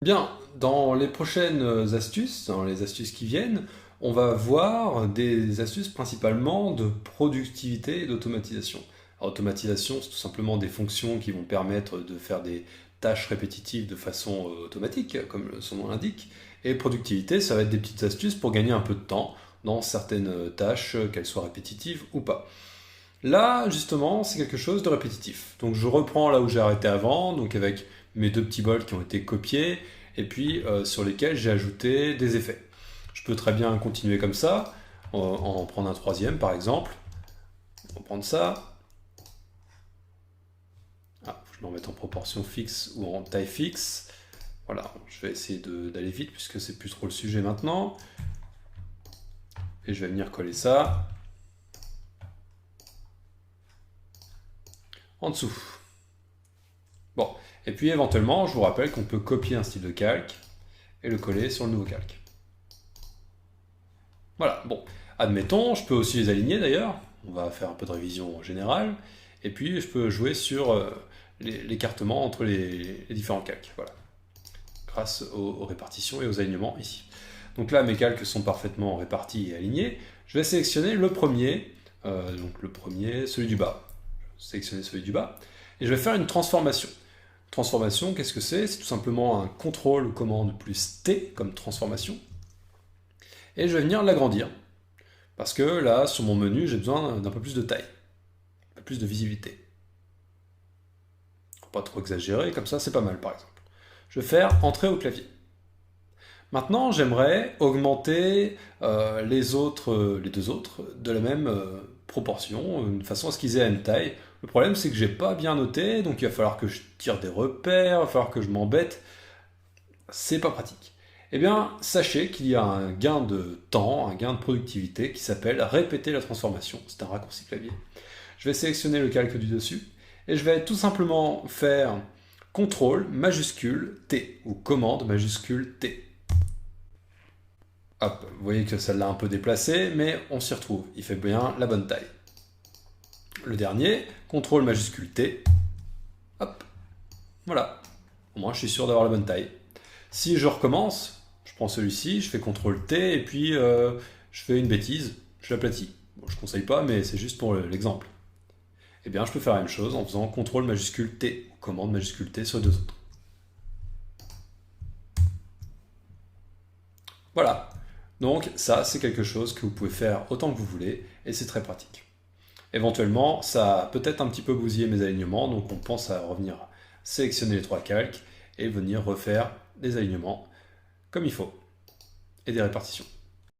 Bien, dans les prochaines astuces, dans les astuces qui viennent, on va voir des astuces principalement de productivité et d'automatisation. Alors, automatisation, c'est tout simplement des fonctions qui vont permettre de faire des tâches répétitives de façon automatique, comme son nom l'indique. Et productivité, ça va être des petites astuces pour gagner un peu de temps dans certaines tâches, qu'elles soient répétitives ou pas. Là, justement, c'est quelque chose de répétitif. Donc je reprends là où j'ai arrêté avant, donc avec mes deux petits bols qui ont été copiés, et puis sur lesquels j'ai ajouté des effets. Je peux très bien continuer comme ça, en prendre un troisième par exemple. On va prendre ça. Ah, faut que je me remette en proportion fixe ou en taille fixe. Voilà, je vais essayer d'aller vite puisque c'est plus trop le sujet maintenant. Et je vais venir coller ça en dessous. Bon, et puis éventuellement, je vous rappelle qu'on peut copier un style de calque et le coller sur le nouveau calque. Voilà, bon, admettons, je peux aussi les aligner d'ailleurs, on va faire un peu de révision générale, et puis je peux jouer sur l'écartement entre les différents calques, voilà, grâce aux répartitions et aux alignements ici. Donc là, mes calques sont parfaitement répartis et alignés. Je vais sélectionner le premier, celui du bas. Je vais sélectionner celui du bas, et je vais faire une transformation. Transformation, qu'est-ce que c'est? C'est tout simplement un contrôle commande plus T comme transformation. Et je vais venir l'agrandir. Parce que là, sur mon menu, j'ai besoin d'un peu plus de taille, un peu plus de visibilité. Faut pas trop exagérer, comme ça c'est pas mal par exemple. Je vais faire entrer au clavier. Maintenant, j'aimerais augmenter les deux autres de la même proportion, de façon à ce qu'ils aient la même taille. Le problème, c'est que j'ai pas bien noté, donc il va falloir que je tire des repères, il va falloir que je m'embête. C'est pas pratique. Eh bien, sachez qu'il y a un gain de temps, un gain de productivité qui s'appelle répéter la transformation. C'est un raccourci clavier. Je vais sélectionner le calque du dessus et je vais tout simplement faire CTRL majuscule T ou commande majuscule T. Hop, vous voyez que ça l'a un peu déplacé, mais on s'y retrouve. Il fait bien la bonne taille. Le dernier, CTRL majuscule T. Hop, voilà. Au moins, je suis sûr d'avoir la bonne taille. Si je recommence, je prends celui-ci, je fais CTRL T et puis je fais une bêtise, je l'aplatis. Bon, je ne conseille pas, mais c'est juste pour l'exemple. Eh bien, je peux faire la même chose en faisant CTRL majuscule T ou commande majuscule T sur les deux autres. Voilà. Donc ça, c'est quelque chose que vous pouvez faire autant que vous voulez et c'est très pratique. Éventuellement, ça a peut-être un petit peu bousillé mes alignements, donc on pense à revenir sélectionner les trois calques et venir refaire des alignements comme il faut et des répartitions.